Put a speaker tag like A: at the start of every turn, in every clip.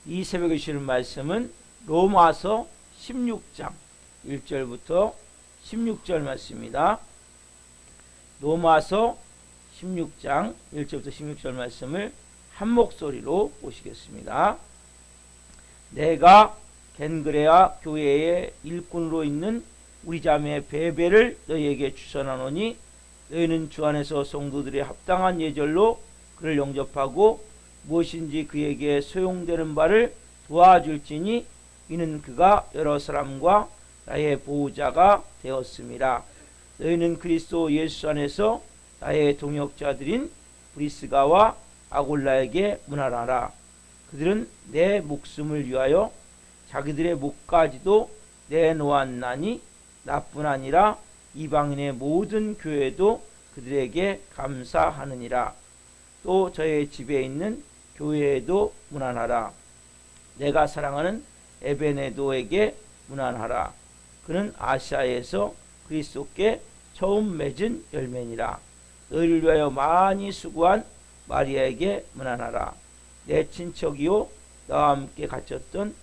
A: 이 새벽에 주시는 말씀은 로마서 16장 1절부터 16절 말씀입니다. 로마서 16장 1절부터 16절 말씀을 한 목소리로 보시겠습니다. 내가 겐그레아 교회의 일꾼으로 있는 우리 자매 베베를 너희에게 추천하노니 너희는 주 안에서 성도들의 합당한 예절로 그를 영접하고 무엇인지 그에게 소용되는 바를 도와줄지니 이는 그가 여러 사람과 나의 보호자가 되었습니다. 너희는 그리스도 예수 안에서 나의 동역자들인 브리스가와 아골라에게 문안하라. 그들은 내 목숨을 위하여 자기들의 목까지도 내놓았나니 나뿐 아니라 이방인의 모든 교회도 그들에게 감사하느니라. 또 저의 집에 있는 교회에도 문안하라. 내가 사랑하는 에베네도에게 문안하라. 그는 아시아에서 그리스도께 처음 맺은 열매니라. 너희를 위하여 많이 수고한 마리아에게 문안하라. 내 친척이요 나와 함께 갇혔던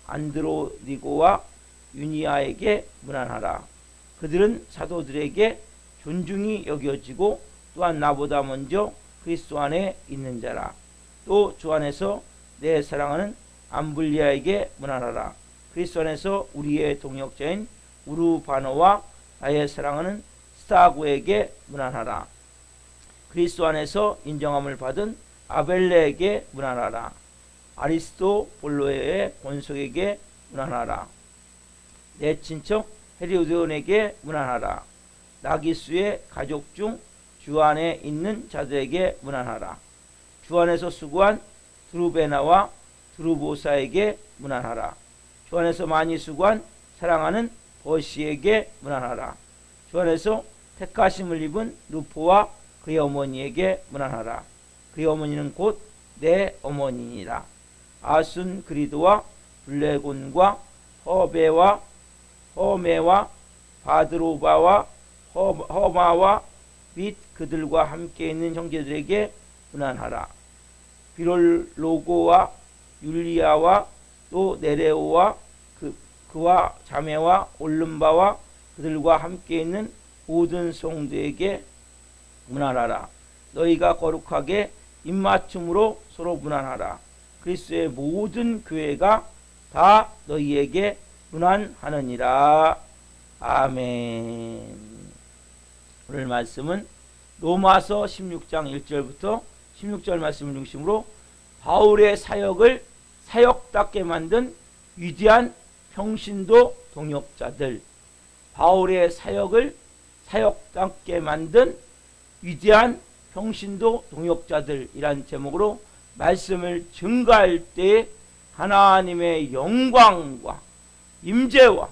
A: 안드로니고와 유니아에게 문안하라. 그들은 사도들에게 존중이 여겨지고 또한 나보다 먼저 그리스도 안에 있는 자라. 또 주 안에서 내 사랑하는 암블리아에게 문안하라. 그리스도 안에서 우리의 동역자인 우르바노와 나의 사랑하는 스타고에게 문안하라. 그리스도 안에서 인정함을 받은 아벨레에게 문안하라. 아리스토볼로의 권속에게 문안하라. 내 친척 헤리오데온에게 문안하라. 나기수의 가족 중 주 안에 있는 자들에게 문안하라. 주 안에서 수고한 드루베나와 드루보사에게 문안하라. 주 안에서 많이 수고한 사랑하는 버시에게 문안하라. 주 안에서 택하심을 입은 루포와 그의 어머니에게 문안하라. 그의 어머니는 곧 내 어머니니라. 아순 그리드와 블레곤과 허메와 바드로바와 허마와 및 그들과 함께 있는 형제들에게 문안하라. 비롤로고와 율리아와 또 네레오와 그와 자매와 올름바와 그들과 함께 있는 모든 성도에게 문안하라. 너희가 거룩하게 입맞춤으로 서로 문안하라. 그리스도의 모든 교회가 다 너희에게 문안하느니라. 아멘. 오늘 말씀은 로마서 16장 1절부터 16절 말씀을 중심으로 바울의 사역을 사역답게 만든 위대한 평신도 동역자들, 바울의 사역을 사역답게 만든 위대한 평신도 동역자들이란 제목으로 말씀을 증거할 때 하나님의 영광과 임재와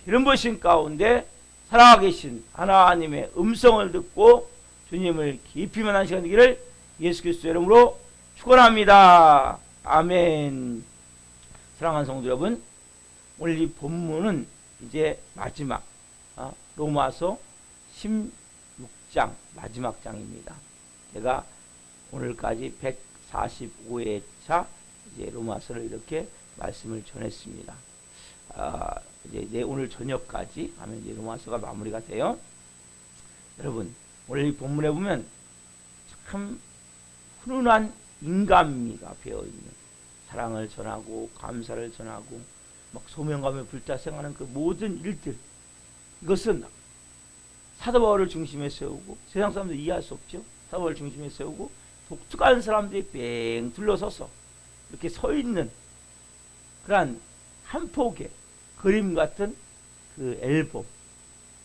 A: 기름 부으심 가운데 살아계신 하나님의 음성을 듣고 주님을 깊이 만난 시간 되기를 예수 그리스도 이름으로 축원합니다. 아멘. 사랑하는 성도 여러분, 오늘 이 본문은 이제 마지막 로마서 16장 마지막 장입니다. 제가 오늘까지 145회차 이제 로마서를 이렇게 말씀을 전했습니다. 이제 오늘 저녁까지 하면 이제 로마서가 마무리가 돼요. 여러분, 오늘 이 본문에 보면 참 훈훈한 인간미가 배어있는 사랑을 전하고 감사를 전하고 막 소명감에 불타생하는 그 모든 일들, 이것은 사도 바울을 중심에 세우고 세상 사람들 이해할 수 없죠. 사도 바울을 중심에 세우고 독특한 사람들이 뺑 둘러서서 이렇게 서 있는 그러한 한 폭의 그림 같은 그 앨범,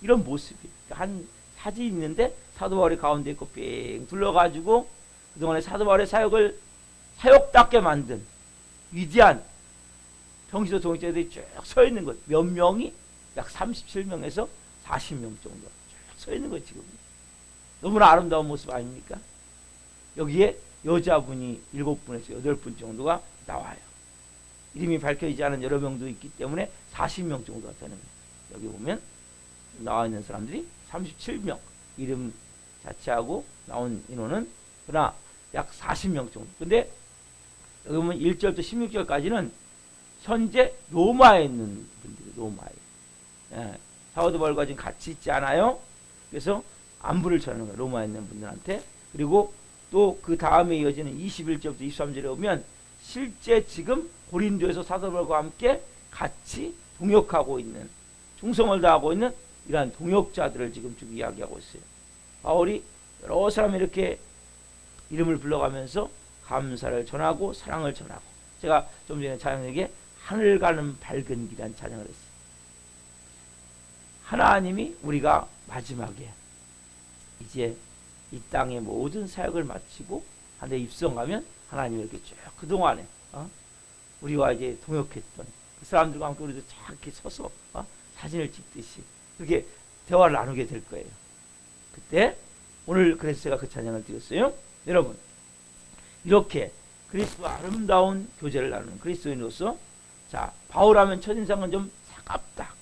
A: 이런 모습이 한 사진이 있는데 사도 바울이 가운데 있고 뺑 둘러가지고 그동안에 사도 바울의 사역을 사역답게 만든 위대한 평신도 동역자들이 쭉 서 있는 것. 몇 명이? 약 37명에서 40명 정도 쭉 서 있는 것. 지금 너무나 아름다운 모습 아닙니까? 여기에 여자분이 7분에서 8분 정도가 나와요. 이름이 밝혀지지 않은 여러 명도 있기 때문에 40명 정도가 되는 거예요. 여기 보면 나와 있는 사람들이 37명, 이름 자체하고 나온 인원은 그러나 약 40명 정도. 근데 여기 보면 1절부터 16절까지는 현재 로마에 있는 분들이 로마에. 예, 사도 바울과 지금 같이 있지 않아요? 그래서 안부를 전하는 거예요. 로마에 있는 분들한테. 그리고 또 그 다음에 이어지는 21절부터 23절에 오면 실제 지금 고린도에서 사도 바울과 함께 같이 동역하고 있는, 충성을 다하고 있는 이러한 동역자들을 지금 이야기하고 있어요. 바울이 여러 사람 이렇게 이름을 불러가면서 감사를 전하고 사랑을 전하고, 제가 좀 전에 찬양에게 하늘 가는 밝은 길이라는 찬양을 했어요. 하나님이 우리가 마지막에 이제 이 땅의 모든 사역을 마치고 하늘에 입성하면 하나님이 이렇게 쭉 그동안에 우리와 이제 동역했던 그 사람들과 함께 우리도 쫙 이렇게 서서 사진을 찍듯이 그렇게 대화를 나누게 될 거예요. 그때 오늘 그래서 제가 그 찬양을 드렸어요. 여러분, 이렇게 그리스도와 아름다운 교제를 나누는 그리스도인으로서, 자, 바울하면 첫인상은 좀 차갑다,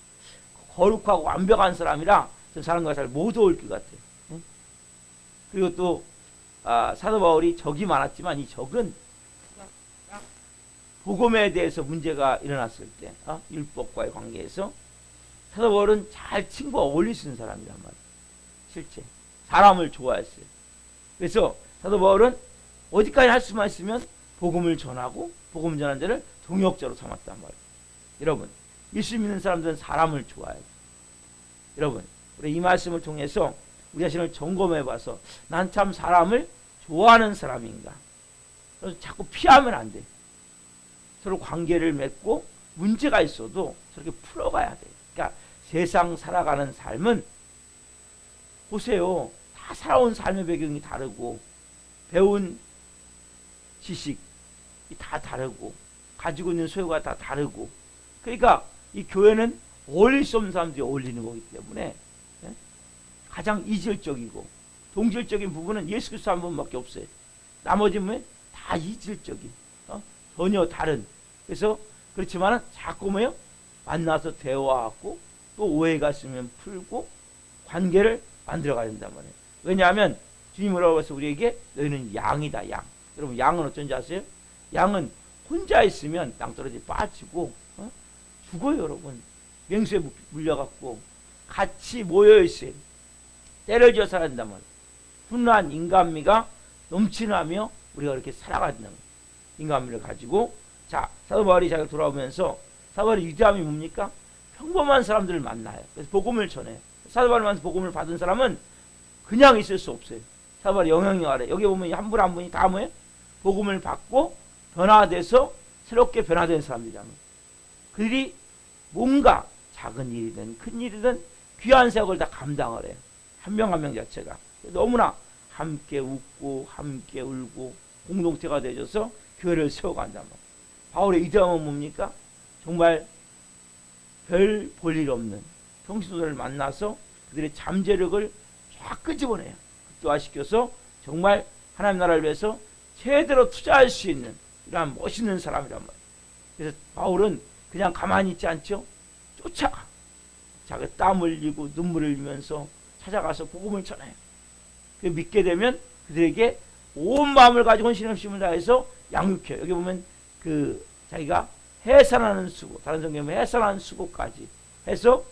A: 거룩하고 완벽한 사람이라 좀 사람과 잘 못 어울릴 것 같아요. 그리고 또 사도 바울이 적이 많았지만 이 적은 복음에 대해서 문제가 일어났을 때 율법과의 관계에서 사도 바울은 잘 친구와 어울릴 수 있는 사람이란 말이에요. 실제 사람을 좋아했어요. 그래서 사도 바울은 어디까지 할 수만 있으면 복음을 전하고 복음 전한 자를 동역자로 삼았단 말이에요. 여러분, 예수 믿는 사람들은 사람을 좋아해요. 여러분, 우리 이 말씀을 통해서 우리 자신을 점검해 봐서 난 참 사람을 좋아하는 사람인가? 그래서 자꾸 피하면 안 돼. 서로 관계를 맺고 문제가 있어도 저렇게 풀어가야 돼. 그러니까 세상 살아가는 삶은 보세요. 다 살아온 삶의 배경이 다르고 배운 지식이 다 다르고 가지고 있는 소유가 다 다르고, 그러니까 이 교회는 어울릴 수 없는 사람들이 어울리는 거기 때문에 가장 이질적이고 동질적인 부분은 예수 그리스도 한 분밖에 없어요. 나머지는 다 이질적인, 전혀 다른. 그래서 그렇지만은 자꾸 뭐요? 만나서 대화하고 또 오해가 있으면 풀고 관계를 만들어가야 된단 말이에요. 왜냐하면 주님 뭐라고 해서 우리에게 너희는 양이다, 양. 여러분, 양은 어쩐지 아세요? 양은 혼자 있으면 땅떨어지 빠지고 죽어요. 여러분, 맹수에 물려갖고 같이 모여있어요. 때를 지어 살아야 된단 말이에요. 훈훈한 인간미가 넘치나며 우리가 그렇게 살아가야 된다는 거예요. 인간미를 가지고. 자, 사도 바울이 자기가 돌아오면서 사도 바울의 위대함이 뭡니까? 평범한 사람들을 만나요. 그래서 복음을 전해요. 사도 바울만서 복음을 받은 사람은 그냥 있을 수 없어요. 사도 바울의 영향력 아래. 여기 보면 한 분 한 분이 다 뭐예요? 복음을 받고 변화돼서 새롭게 변화된 사람들이잖아요. 그들이 뭔가 작은 일이든 큰 일이든 귀한 사역을 다 감당을 해요. 한 명 한 명 자체가 너무나 함께 웃고 함께 울고 공동체가 되어져서 교회를 세워간단 말이에요. 바울의 위대함은 뭡니까? 정말 별 볼 일 없는 평신도들을 만나서 그들의 잠재력을 쫙 끄집어내요. 극대화시켜서 정말 하나님 나라를 위해서 제대로 투자할 수 있는 이러한 멋있는 사람이란 말이에요. 그래서 바울은 그냥 가만히 있지 않죠. 쫓아가. 자기 땀 흘리고 눈물을 흘리면서 찾아가서 복음을 전해요. 믿게 되면 그들에게 온 마음을 가지고 신앙심을 다해서 양육해요. 여기 보면 그 자기가 해산하는 수고, 다른 성경에 보면 해산하는 수고까지 해서,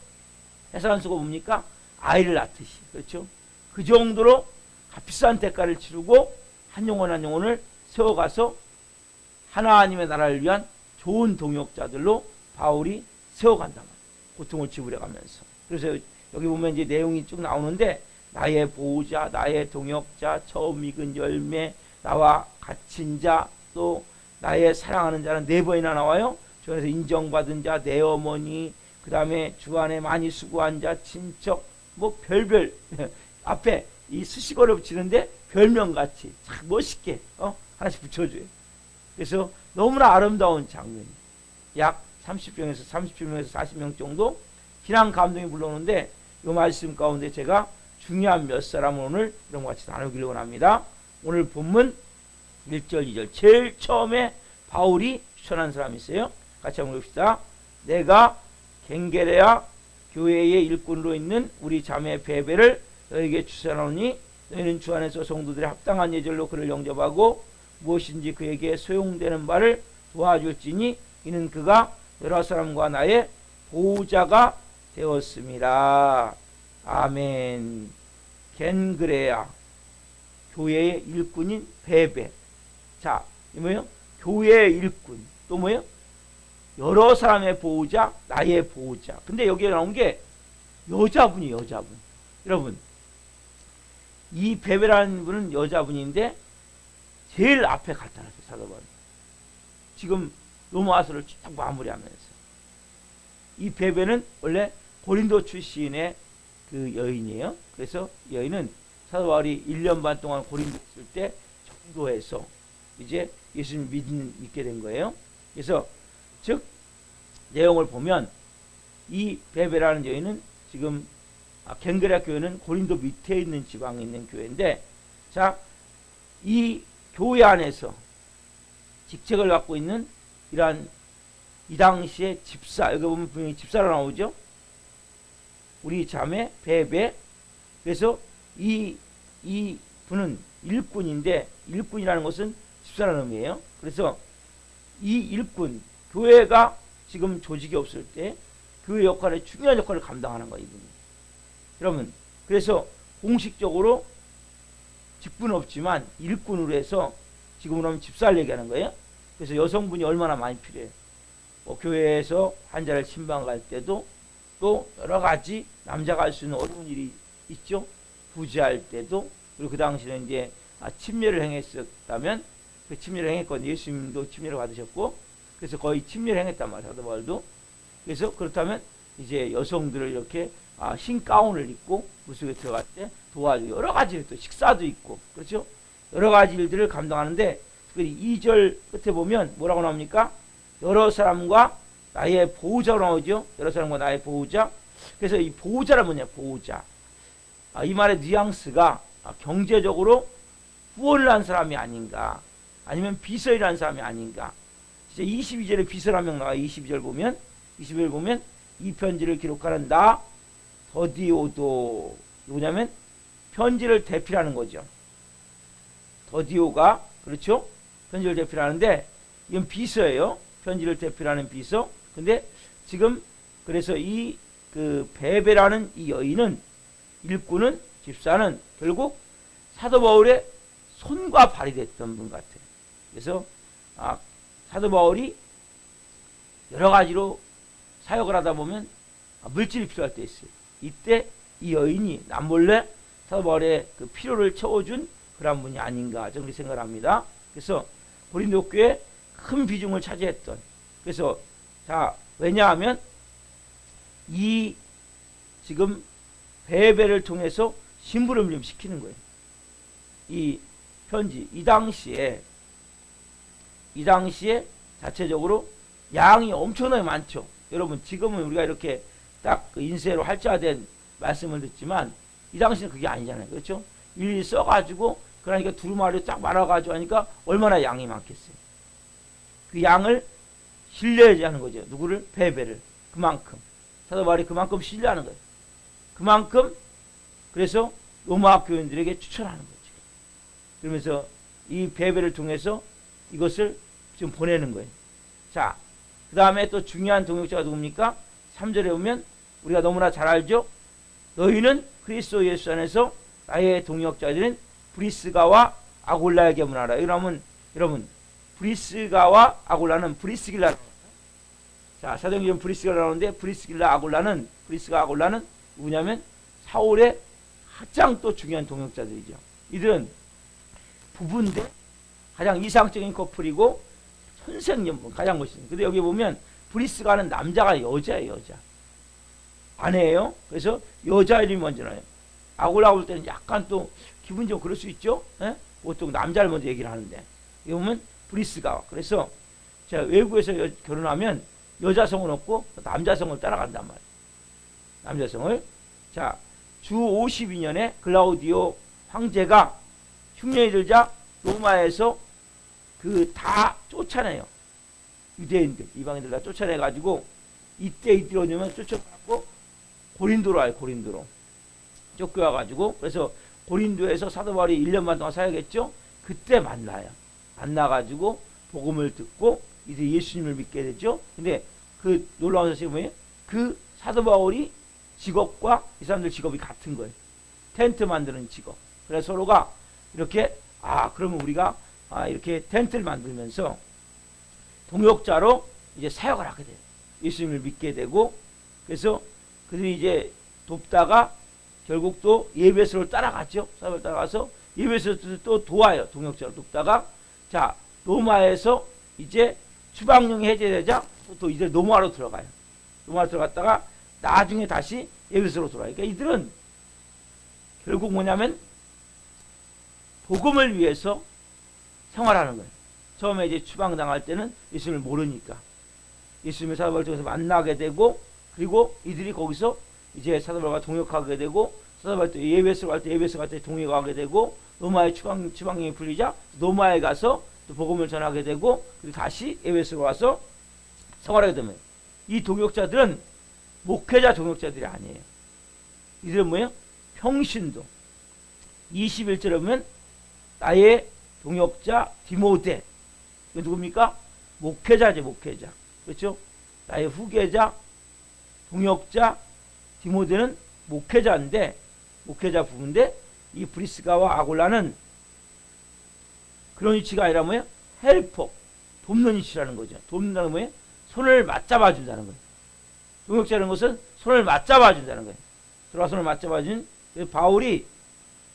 A: 해산하는 수고 뭡니까? 아이를 낳듯이. 그렇죠? 그 정도로 값비싼 대가를 치르고 한 영혼 한 영혼을 세워가서 하나님의 나라를 위한 좋은 동역자들로 바울이 세워간다. 고통을 지불해가면서. 그래서 여기 보면 이제 내용이 쭉 나오는데, 나의 보호자, 나의 동역자, 처음 익은 열매, 나와 갇힌 자, 또 나의 사랑하는 자는 네 번이나 나와요. 저에서 인정받은 자, 내 어머니, 그 다음에 주 안에 많이 수고한 자, 친척, 뭐 별별 앞에 이 수식어를 붙이는데 별명같이 참 멋있게 하나씩 붙여줘요. 그래서 너무나 아름다운 장면이 약 30명에서 37명에서 40명 정도 신앙 감동이 불러오는데, 이 말씀 가운데 제가 중요한 몇 사람을 오늘 이런 것 같이 나누기를 원합니다. 오늘 본문 1절 2절 제일 처음에 바울이 추천한 사람이 있어요. 같이 한번 봅시다. 내가 갱게레아 교회의 일꾼으로 있는 우리 자매 베베를 너에게 추천하노니 너희는 주 안에서 성도들의 합당한 예절로 그를 영접하고 무엇인지 그에게 소용되는 바를 도와줄지니 이는 그가 여러 사람과 나의 보호자가 되었습니다. 아멘. 겐그레아, 교회의 일꾼인 베베. 자, 이 뭐예요? 교회의 일꾼. 또 뭐예요? 여러 사람의 보호자, 나의 보호자. 근데 여기에 나온 게 여자분이에요, 여자분. 여러분, 이 베베라는 분은 여자분인데 제일 앞에 갖다 놨어요, 사도 바울이. 지금 로마서를 쭉 마무리하면서. 이 베베는 원래 고린도 출신의 그 여인이에요. 그래서 여인은 사도 바울이 1년 반 동안 고린도 있을 때 전도해서 이제 예수님 믿게 된 거예요. 그래서 즉 내용을 보면 이 베베라는 여인은 지금 겐그레아 교회는 고린도 밑에 있는 지방에 있는 교회인데, 자, 이 교회 안에서 직책을 갖고 있는 이러한 이 당시에 집사, 여기 보면 분명히 집사로 나오죠. 우리 자매 베베. 그래서 이 분은 일꾼인데, 일꾼이라는 것은 집사라는 의미예요. 그래서 이 일꾼, 교회가 지금 조직이 없을 때 교회 역할에 중요한 역할을 감당하는 거예요, 이분이. 여러분, 그래서 공식적으로 직분은 없지만 일꾼으로 해서 지금으로 하면 집사를 얘기하는 거예요. 그래서 여성분이 얼마나 많이 필요해요. 교회에서 환자를 침방갈 때도 또 여러 가지 남자가 할 수 있는 어려운 일이 있죠. 부재할 때도. 그리고 그 당시에는 이제 침례를 행했었다면 그 침례를 행했거든요. 예수님도 침례를 받으셨고, 그래서 거의 침례를 행했단 말이에요, 사도 바울도. 그래서 그렇다면 이제 여성들을 이렇게 흰 가운을 입고 물속에 들어갈 때 도와주고, 여러 가지 또 식사도 있고, 그렇죠? 여러 가지 일들을 감당하는데, 2절 끝에 보면 뭐라고 나옵니까? 여러 사람과 나의 보호자로 나오죠. 여러 사람과 나의 보호자. 그래서 이 보호자란 뭐냐, 보호자. 이 말의 뉘앙스가 경제적으로 후원을 한 사람이 아닌가, 아니면 비서를 한 사람이 아닌가. 진짜 22절에 비서를 한 명 나와요. 22절 보면 이 편지를 기록하는 나 더디오도, 뭐냐면 편지를 대필하는 거죠. 더디오가, 그렇죠? 편지를 대필하는데 이건 비서예요. 편지를 대필하는 비서. 근데 지금 그래서 이 그 베베라는 이 여인은, 일꾼은, 집사는 결국 사도 바울의 손과 발이 됐던 분 같아요. 그래서 사도 바울이 여러 가지로 사역을 하다 보면 물질이 필요할 때 있어요. 이때 이 여인이 남몰래 사도 바울의 그 필요를 채워준 그런 분이 아닌가, 저는 그렇게 생각을 합니다. 그래서 고린도 교회에 큰 비중을 차지했던. 그래서 자, 왜냐하면 이 지금 베베를 통해서 심부름을 좀 시키는 거예요. 이 편지, 이 당시에 자체적으로 양이 엄청나게 많죠. 여러분, 지금은 우리가 이렇게 딱 그 인쇄로 활자된 말씀을 듣지만 이 당시는 그게 아니잖아요. 그렇죠? 일일이 써가지고, 그러니까 두루마리로 딱 말아가지고 하니까 얼마나 양이 많겠어요. 그 양을 신뢰하지 하는 거죠. 누구를? 베베를. 그만큼. 사도 바울이 그만큼 신뢰하는 거예요. 그만큼, 그래서 로마 교인들에게 추천하는 거죠. 그러면서 이 베베를 통해서 이것을 지금 보내는 거예요. 자, 그 다음에 또 중요한 동역자가 누굽니까? 3절에 보면 우리가 너무나 잘 알죠? 너희는 그리스도 예수 안에서 나의 동역자들인 브리스가와 아골라에게 문하라. 이러면 여러분, 브리스가와 아골라는 브리스길라. 자, 사도행전 브리스길라 나오는데 브리스길라 아골라는, 브리스가 아골라는 누구냐면 사울의 가장 또 중요한 동역자들이죠. 이들은 부부인데 가장 이상적인 커플이고 선생님 가장 멋있는. 근데 여기 보면 브리스가는 남자가 여자예요, 여자. 아내예요. 그래서 여자 이름이 먼저 나요. 아골라 볼 때는 약간 또 기분 좀 그럴 수 있죠. 에? 보통 남자를 먼저 얘기를 하는데, 여기 보면 브리스가. 그래서 제가 외국에서 결혼하면 여자성은 없고 남자성을 따라간단 말이에요. 남자성을. 자, 주 52년에 글라우디오 황제가 흉년이 들자 로마에서 그 다 쫓아내요. 유대인들, 이방인들 다 쫓아내가지고, 이때 이들 어디면 쫓아가고 고린도로 와요. 고린도로 쫓겨와가지고, 그래서 고린도에서 사도 바울이 1년 반 동안 사역했죠. 그때 만나요. 만나가지고 복음을 듣고 이제 예수님을 믿게 되죠. 근데 그 놀라운 사실이 뭐예요? 그 사도 바울이 직업과 이 사람들 직업이 같은 거예요. 텐트 만드는 직업. 그래서 서로가 이렇게 그러면 우리가 이렇게 텐트를 만들면서 동역자로 이제 사역을 하게 돼요. 예수님을 믿게 되고 그래서 그들이 이제 돕다가 결국 또 예배소를 따라갔죠. 사역을 따라가서 예배소를 또 도와요. 동역자로 돕다가 자 로마에서 이제 추방령이 해제되자 또 이제 로마로 들어가요. 로마로 들어갔다가 나중에 다시 예배소로 돌아요. 그러니까 이들은 결국 뭐냐면 복음을 위해서 생활하는 거예요. 처음에 이제 추방당할 때는 예수님을 모르니까 예수님의 사도바울 통해서 만나게 되고 그리고 이들이 거기서 이제 사도바울과 동역하게 되고 사도바울 때 예배소 갈 때 예배소 갈 때 동역하게 되고 로마의 추방령이 풀리자 로마에 가서 또 복음을 전하게 되고 그리고 다시 예배소로 와서 생활하게 되면 이 동역자들은 목회자 동역자들이 아니에요. 이들은 뭐예요? 평신도 21절에 보면 나의 동역자 디모데 이거 누굽니까? 목회자지 목회자. 그렇죠? 나의 후계자 동역자 디모데는 목회자인데 목회자 부부인데 이 브리스가와 아굴라는 그런 위치가 아니라 뭐예요? 헬퍼 돕는 위치라는 거죠. 돕는다는 뭐예요? 손을 맞잡아 준다는 거예요. 동역자라는 것은 손을 맞잡아 준다는 거예요. 들어와 손을 맞잡아 준 바울이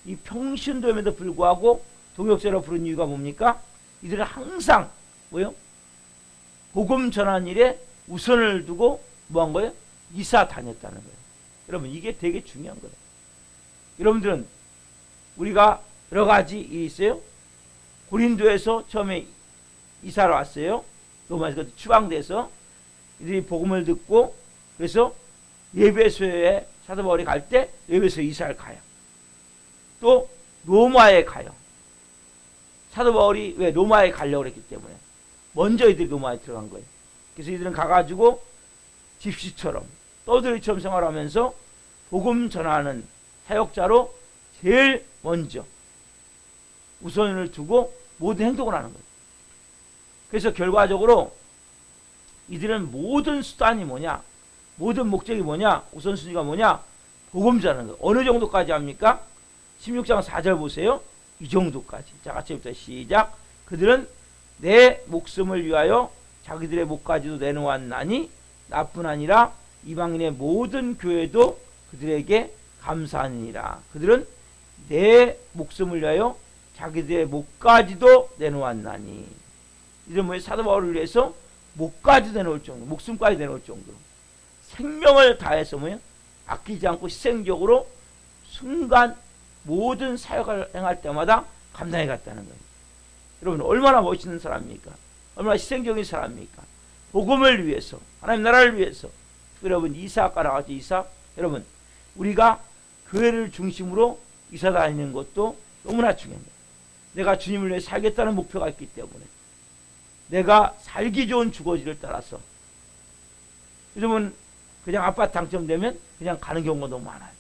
A: 이 평신도임에도 불구하고 동역자로 부른 이유가 뭡니까? 이들은 항상 뭐요? 복음 전하는 일에 우선을 두고 뭐 한 거예요? 이사 다녔다는 거예요. 여러분 이게 되게 중요한 거예요. 여러분들은 우리가 여러 가지 일이 있어요. 고린도에서 처음에 이사를 왔어요. 로마에서 추방돼서 이들이 복음을 듣고 그래서 예배소에 사도 바울이 갈 때 예배소에 이사를 가요. 또 로마에 가요. 사도 바울이 왜 로마에 가려고 했기 때문에 먼저 이들이 로마에 들어간 거예요. 그래서 이들은 가가지고 집시처럼 떠들이처럼 생활하면서 복음 전하는 사역자로 제일 먼저 우선을 두고 모든 행동을 하는 거예요. 그래서 결과적으로 이들은 모든 수단이 뭐냐? 모든 목적이 뭐냐? 우선순위가 뭐냐? 복음 전하는 거예요. 어느 정도까지 합니까? 16장 4절 보세요. 이 정도까지. 자, 같이부터 시작. 그들은 내 목숨을 위하여 자기들의 목까지도 내놓았나니 나뿐 아니라 이방인의 모든 교회도 그들에게 감사하니라. 그들은 내 목숨을 위하여 자기들의 목까지도 내놓았나니. 이들은 뭐예요? 사도 바울을 위해서 목까지 내놓을 정도, 목숨까지 내놓을 정도로 생명을 다해서 뭐예요? 아끼지 않고 희생적으로 순간 모든 사역을 행할 때마다 감당해 갔다는 거예요. 여러분 얼마나 멋있는 사람입니까? 얼마나 희생적인 사람입니까? 복음을 위해서, 하나님 나라를 위해서. 여러분 이사가 나왔죠. 이사. 여러분 우리가 교회를 중심으로 이사 다니는 것도 너무나 중요합니다. 내가 주님을 위해 살겠다는 목표가 있기 때문에 내가 살기 좋은 주거지를 따라서 요즘은 그냥 아파트 당첨되면 그냥 가는 경우가 너무 많아요.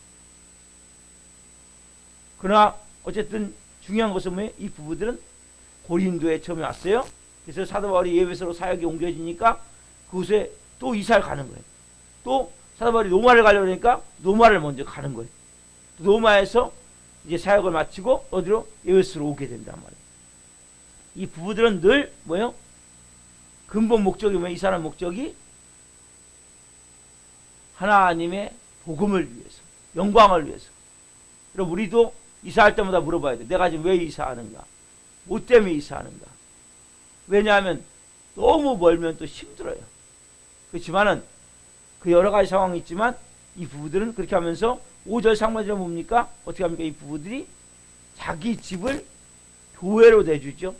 A: 그러나 어쨌든 중요한 것은 뭐예요? 이 부부들은 고린도에 처음에 왔어요. 그래서 사도 바울이 예배소로 사역이 옮겨지니까 그곳에 또 이사를 가는 거예요. 또 사도 바울이 로마를 가려고 하니까 로마를 먼저 가는 거예요. 로마에서 이제 사역을 마치고 어디로? 예배소로 오게 된단 말이에요. 이 부부들은 늘 뭐예요? 근본 목적이 뭐예요? 이 사람 목적이 하나님의 복음을 위해서, 영광을 위해서. 그럼 우리도 이사할 때마다 물어봐야 돼. 내가 지금 왜 이사하는가? 뭐 때문에 이사하는가? 왜냐하면 너무 멀면 또 힘들어요. 그렇지만은 그 여러 가지 상황이 있지만 이 부부들은 그렇게 하면서 5절 상반절은 뭡니까? 어떻게 합니까? 이 부부들이 자기 집을 교회로 내주죠.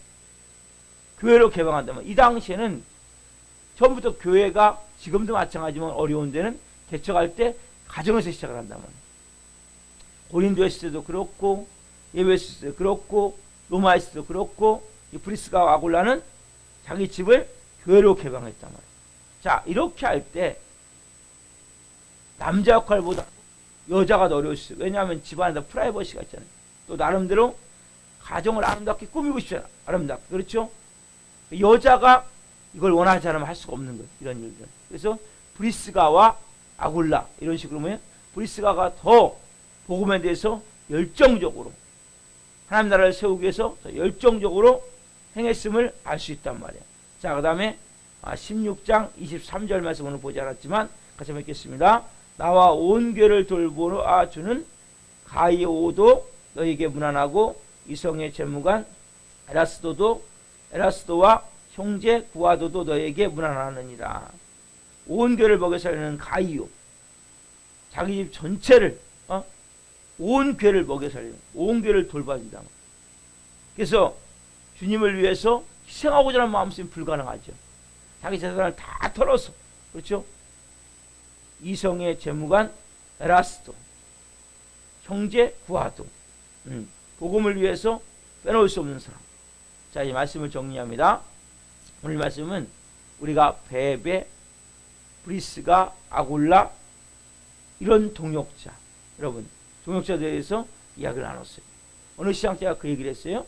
A: 교회로 개방한다면 이 당시에는 처음부터 교회가 지금도 마찬가지지만 어려운 데는 개척할 때 가정에서 시작을 한다면 고린도에 있을 때도 그렇고 예배에 있을 때도 그렇고 로마에 있을 때도 그렇고 이 브리스가와 아굴라는 자기 집을 교회로 개방했단 말이에요. 자 이렇게 할 때 남자 역할보다 여자가 더 어려울 수 있어요. 왜냐하면 집안에다 프라이버시가 있잖아요. 또 나름대로 가정을 아름답게 꾸미고 싶잖아요. 아름답게. 그렇죠? 여자가 이걸 원하지 않으면 할 수가 없는 거예요. 이런 일들. 그래서 브리스가와 아굴라 이런 식으로 보면 브리스가가 더 복음에 대해서 열정적으로 하나님 나라를 세우기 위해서 더 열정적으로 행했음을 알 수 있단 말이에요. 자, 그 다음에 16장 23절 말씀을 보지 않았지만 같이 한번 읽겠습니다. 나와 온 교회를 돌보아 주는 가이오도 너에게 문안하고 이성의 재무관 에라스도와 형제 구아도도 너에게 문안하느니라. 온 교회를 먹여 살리는 가이오, 자기 집 전체를 온 교회를 먹여 살리는, 온 교회를 돌봐준다. 그래서 주님을 위해서 희생하고자 하는 마음씀이 불가능하죠. 자기 재산을 다 털어서, 그렇죠? 이성의 재무관 에라스도, 형제 구아도, 복음을 위해서 빼놓을 수 없는 사람. 자, 이 말씀을 정리합니다. 오늘 말씀은 우리가 베베, 브리스가, 아굴라 이런 동역자, 여러분 동역자에 대해서 이야기를 나눴어요. 어느 시장 제가 그 얘기를 했어요.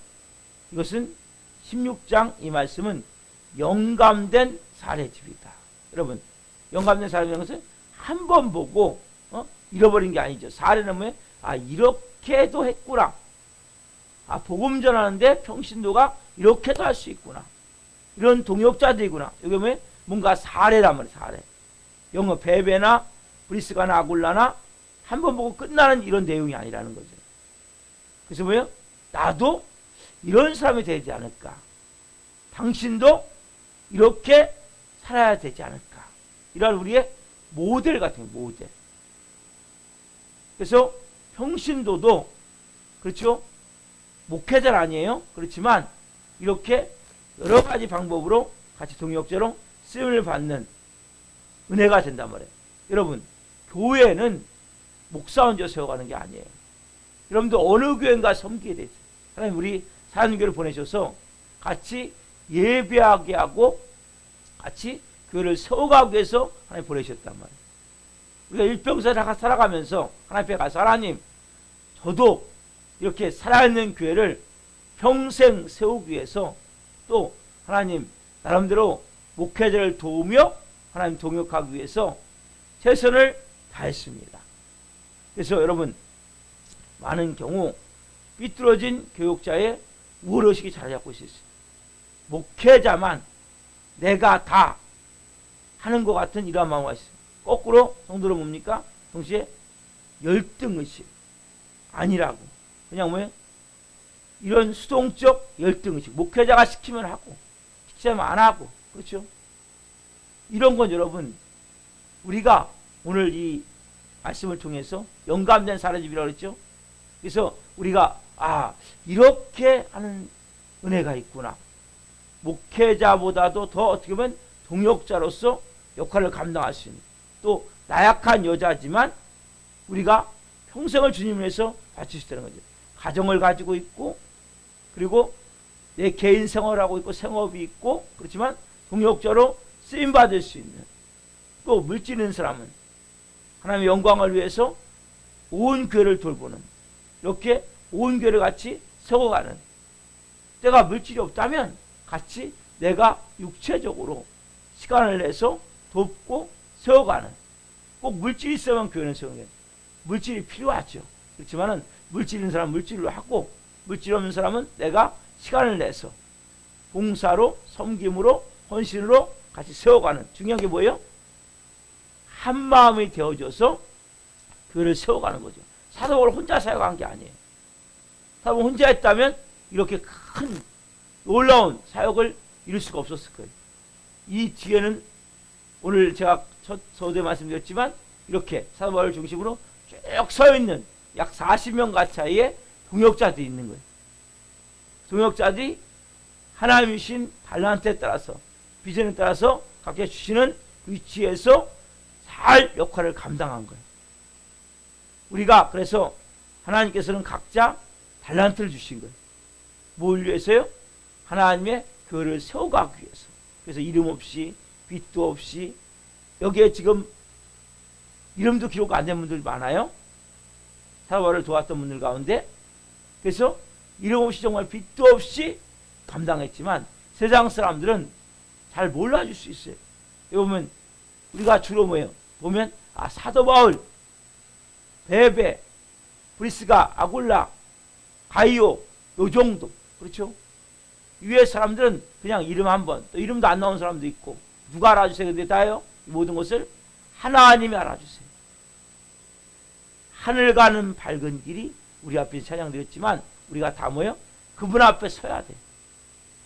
A: 이것은 16장 이 말씀은 영감된 사례집이다. 여러분, 영감된 사례라는 것은 한 번 보고 잃어버린 게 아니죠. 사례는 뭐예요? 이렇게도 했구나. 복음 전하는데 평신도가 이렇게도 할 수 있구나. 이런 동역자들이구나. 이게 뭐예요? 뭔가 사례란 말이에요. 사례. 영어 베베나 브리스가나 아굴라나 한 번 보고 끝나는 이런 내용이 아니라는 거죠. 그래서 뭐예요? 나도 이런 사람이 되지 않을까. 당신도 이렇게 살아야 되지 않을까. 이런 우리의 모델 같은 모델. 그래서 평신도도 그렇죠? 목회자는 아니에요. 그렇지만 이렇게 여러 가지 방법으로 같이 동역자로 쓰임을 받는 은혜가 된단 말이에요. 여러분, 교회는 목사 혼자 세워가는 게 아니에요. 여러분들 어느 교회인가 섬기게 되죠. 하나님 우리 사랑교회를 보내셔서 같이 예배하게 하고 같이 교회를 세워가기 위해서 하나님 보내셨단 말이에요. 우리가 일평생 살아가면서 하나님 앞에 가서 하나님, 저도 이렇게 살아있는 교회를 평생 세우기 위해서 또 하나님 나름대로 목회자를 도우며 하나님 동역하기 위해서 최선을 다했습니다. 그래서 여러분, 많은 경우 삐뚤어진 교육자의 우월의식이 자리 잡고 있어요. 목회자만 내가 다 하는 것 같은 이러한 마음이 있어요. 거꾸로 성도는 뭡니까? 동시에 열등의식 아니라고. 그냥 뭐예요? 이런 수동적 열등의식. 목회자가 시키면 하고 시키면 안 하고. 그렇죠? 이런 건 여러분, 우리가 오늘 이 말씀을 통해서 영감된 사례집이라고 그랬죠? 그래서 우리가 이렇게 하는 은혜가 있구나. 목회자보다도 더 어떻게 보면 동역자로서 역할을 감당할 수 있는, 또 나약한 여자지만 우리가 평생을 주님을 위해서 바칠 수 있다는 거죠. 가정을 가지고 있고 그리고 내 개인 생활하고 있고 생업이 있고 그렇지만 동역자로 쓰임받을 수 있는, 또 물질 있는 사람은 하나님의 영광을 위해서 온 교회를 돌보는, 이렇게 온 교회를 같이 세워가는, 때가 물질이 없다면 같이 내가 육체적으로 시간을 내서 돕고 세워가는, 꼭 물질이 있으면 교회는 세우는 게 물질이 필요하죠. 그렇지만은 물질 있는 사람은 물질로 하고 물질 없는 사람은 내가 시간을 내서 봉사로 섬김으로 헌신으로 같이 세워가는, 중요한 게 뭐예요? 한 마음이 되어져서 교회를 세워가는 거죠. 사도 바울 혼자 사역한 게 아니에요. 사도 바울 혼자 했다면 이렇게 큰 놀라운 사역을 이룰 수가 없었을 거예요. 이 뒤에는 오늘 제가 첫 서두에 말씀드렸지만 이렇게 사도 바울 중심으로 쭉 서 있는 약 40명 가까이의 동역자들이 있는 거예요. 동역자들이 하나님이 주신 달란트에 따라서, 비전에 따라서 각자 주시는 위치에서 잘 역할을 감당한 거예요. 우리가 그래서 하나님께서는 각자 달란트를 주신 거예요. 뭘 위해서요? 하나님의 교회를 세워가기 위해서. 그래서 이름 없이 빛도 없이, 여기에 지금 이름도 기록 안 된 분들 많아요. 사도바울을 도왔던 분들 가운데. 그래서 이름 없이 정말 빛도 없이 감당했지만 세상 사람들은 잘 몰라줄 수 있어요. 여기 보면 우리가 주로 뭐예요? 보면 사도 바울, 베베, 브리스가, 아굴라, 가이오, 요 정도. 그렇죠? 위에 사람들은 그냥 이름 한 번, 또 이름도 안 나온 사람도 있고. 누가 알아주세요? 근데 다요? 이 모든 것을 하나님이 알아주세요. 하늘 가는 밝은 길이 우리 앞에 찬양드렸지만 우리가 다 뭐예요? 그분 앞에 서야 돼.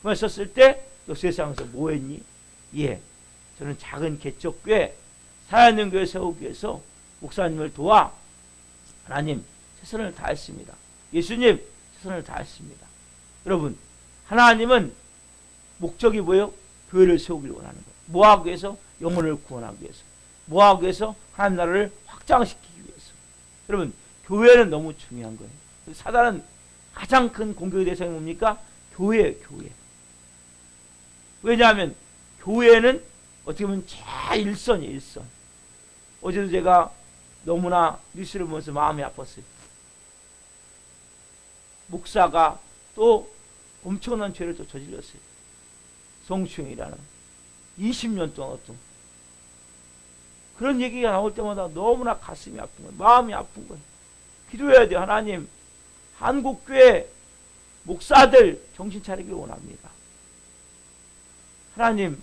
A: 그분 섰을 때 너 세상에서 뭐 했니? 예, 저는 작은 개척교회, 살아있는 교회 세우기 위해서 목사님을 도와 하나님 최선을 다했습니다. 예수님 최선을 다했습니다. 여러분, 하나님은 목적이 뭐예요? 교회를 세우기를 원하는 거예요. 뭐 하기 위해서? 영혼을 구원하기 위해서. 뭐 하기 위해서? 하나님 나라를 확장시키기 위해서. 여러분, 교회는 너무 중요한 거예요. 사단은 가장 큰 공격의 대상이 뭡니까? 교회예요, 교회. 왜냐하면 교회는 어떻게 보면 제1선이에요, 1선. 어제도 제가 너무나 뉴스를 보면서 마음이 아팠어요. 목사가 또 엄청난 죄를 또 저질렀어요. 성추행이라는 20년 동안 어떤 그런 얘기가 나올 때마다 너무나 가슴이 아픈 거예요. 마음이 아픈 거예요. 기도해야 돼요. 하나님, 한국교회 목사들 정신 차리길 원합니다. 하나님,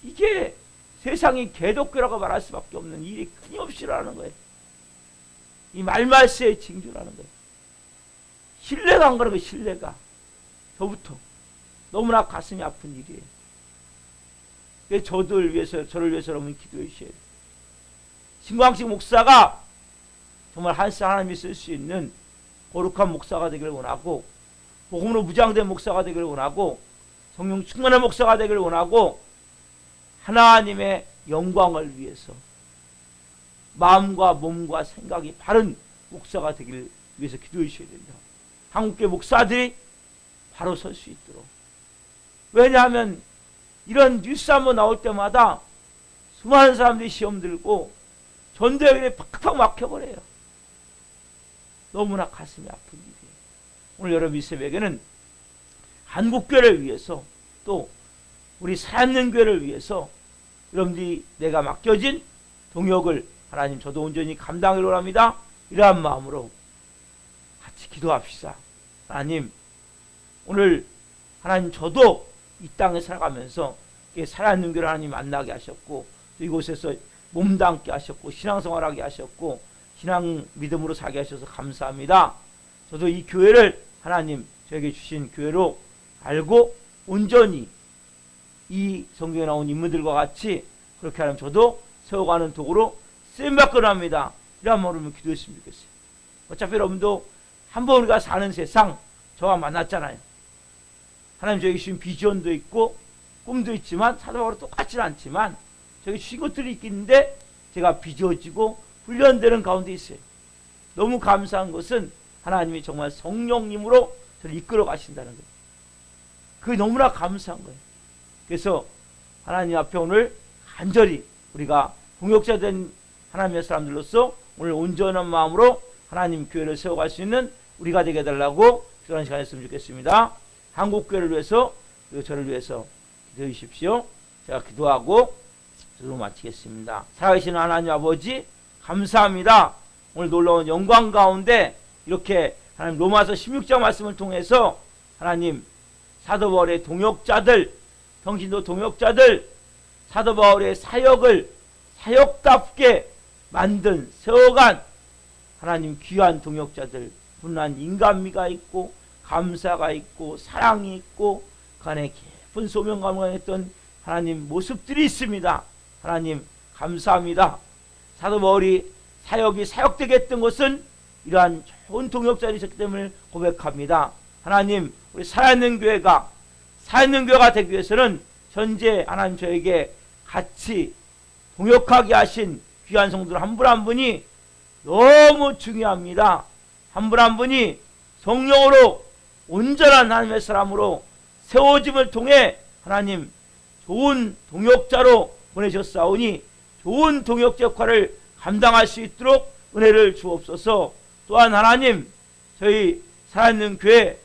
A: 이게 세상이 개독교라고 말할 수밖에 없는 일이 끊임없이 일어나는 거예요. 이 말말세의 징조라는 거예요. 신뢰가 안 가는 거예요. 신뢰가. 저부터 너무나 가슴이 아픈 일이에요. 그래서 저를 위해서 여러분 기도해 주셔야 돼요. 신광식 목사가 정말 하나님이 쓸 수 있는 거룩한 목사가 되기를 원하고, 복음으로 무장된 목사가 되기를 원하고, 성령 충만한 목사가 되기를 원하고, 하나님의 영광을 위해서 마음과 몸과 생각이 바른 목사가 되기를 위해서 기도해 주셔야 됩니다. 한국교회 목사들이 바로 설 수 있도록. 왜냐하면 이런 뉴스 한번 나올 때마다 수많은 사람들이 시험 들고 전도연이 팍팍 막혀버려요. 너무나 가슴이 아픈 일이에요. 오늘 여러분 이 새벽에는 한국교회를 위해서, 또 우리 살아있는 교회를 위해서 여러분들이 내가 맡겨진 동역을 하나님 저도 온전히 감당하기로 합니다. 이러한 마음으로 같이 기도합시다. 하나님, 오늘 하나님 저도 이 땅에 살아가면서 살아있는 교회를 하나님 만나게 하셨고, 또 이곳에서 몸담게 하셨고, 신앙생활하게 하셨고, 신앙 믿음으로 살게 하셔서 감사합니다. 저도 이 교회를 하나님 저에게 주신 교회로 알고 온전히 이 성경에 나온 인물들과 같이 그렇게 하면 저도 세워가는 도구로 쓰임받기를 합니다. 이런 마음으로 기도했으면 좋겠어요. 어차피 여러분도 한번 우리가 사는 세상 저와 만났잖아요. 하나님 저에게 주신 비전도 있고 꿈도 있지만 사도바울과 똑같지는 않지만 저에게 주신 것들이 있는데 제가 빚어지고 훈련되는 가운데 있어요. 너무 감사한 것은 하나님이 정말 성령님으로 저를 이끌어 가신다는 거예요. 그게 너무나 감사한 거예요. 그래서 하나님 앞에 오늘 간절히 우리가 동역자 된 하나님의 사람들로서 오늘 온전한 마음으로 하나님 교회를 세워갈 수 있는 우리가 되게 해달라고 그런 시간 했으면 좋겠습니다. 한국교회를 위해서 그리고 저를 위해서 기도해 주십시오. 제가 기도하고 기도로 마치겠습니다. 살아계신 하나님 아버지 감사합니다. 오늘 놀라운 영광 가운데 이렇게 하나님 로마서 16장 말씀을 통해서 하나님 사도 바울의 동역자들, 평신도 동역자들, 사도 바울의 사역을 사역답게 만든 세워간 하나님 귀한 동역자들, 분한 인간미가 있고 감사가 있고 사랑이 있고 그 안에 깊은 소명감을 했던 하나님 모습들이 있습니다. 하나님 감사합니다. 사도 바울이 사역이 사역되게 했던 것은 이러한 좋은 동역자이셨기 때문에 고백합니다. 하나님, 우리 살아있는 교회가 되기 위해서는 현재 하나님 저에게 같이 동역하게 하신 귀한 성도들 한 분 한 분이 너무 중요합니다. 한 분 한 분이 성령으로 온전한 하나님의 사람으로 세워짐을 통해 하나님 좋은 동역자로 보내셨사오니 좋은 동역자 역할을 감당할 수 있도록 은혜를 주옵소서. 또한 하나님 저희 살아있는 교회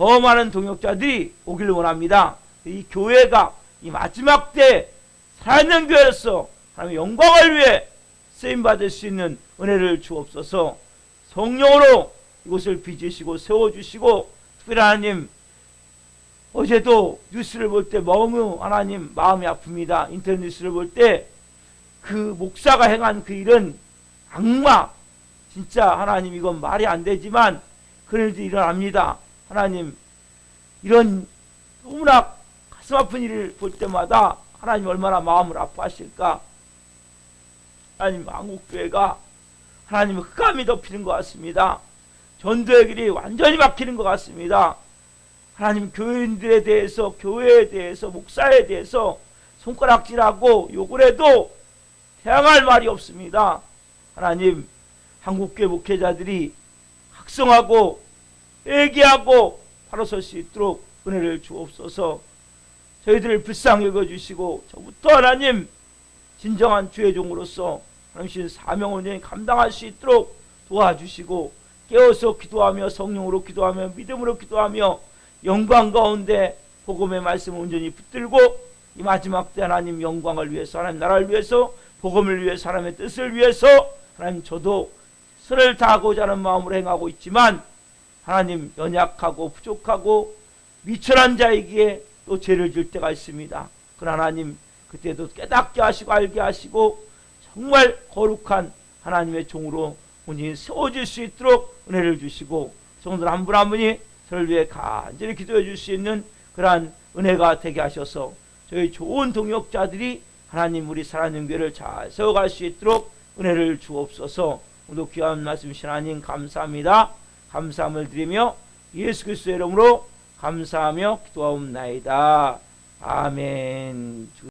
A: 더 많은 동역자들이 오기를 원합니다. 이 교회가 이 마지막 때 살아있는 교회로서 하나님의 영광을 위해 쓰임받을 수 있는 은혜를 주옵소서. 성령으로 이곳을 빚으시고 세워주시고, 특별히 하나님, 어제도 뉴스를 볼 때 너무 하나님 마음이 아픕니다. 인터넷 뉴스를 볼 때 그 목사가 행한 그 일은 악마, 진짜 하나님 이건 말이 안 되지만 그런 일이 일어납니다. 하나님, 이런 너무나 가슴 아픈 일을 볼 때마다 하나님 얼마나 마음을 아파하실까. 하나님, 한국교회가 하나님의 흑암이 덮이는 것 같습니다. 전도의 길이 완전히 막히는 것 같습니다. 하나님, 교인들에 대해서, 교회에 대해서, 목사에 대해서 손가락질하고 욕을 해도 대항할 말이 없습니다. 하나님, 한국교회 목회자들이 각성하고 회개하고 바로 설 수 있도록 은혜를 주옵소서. 저희들을 불쌍히 여겨주시고 저부터 하나님 진정한 주의 종으로서 당신 사명을 온전히 감당할 수 있도록 도와주시고, 깨어서 기도하며 성령으로 기도하며 믿음으로 기도하며 영광 가운데 복음의 말씀을 온전히 붙들고, 이 마지막 때 하나님 영광을 위해서, 하나님 나라를 위해서, 복음을 위해서, 사람의 뜻을 위해서 하나님, 저도 선을 다하고자 하는 마음으로 행하고 있지만 하나님, 연약하고 부족하고 미천한 자이기에 또 죄를 질 때가 있습니다. 그러나 하나님, 그때도 깨닫게 하시고 알게 하시고 정말 거룩한 하나님의 종으로 온전히 세워질 수 있도록 은혜를 주시고, 성도들 한 분 한 분이 저를 위해 간절히 기도해 줄 수 있는 그러한 은혜가 되게 하셔서 저희 좋은 동역자들이 하나님 우리 사랑하는 교회를 잘 세워갈 수 있도록 은혜를 주옵소서. 오늘 귀한 말씀 주신 하나님 감사합니다. 감사함을 드리며 예수 그리스도의 이름으로 감사하며 기도하옵나이다. 아멘.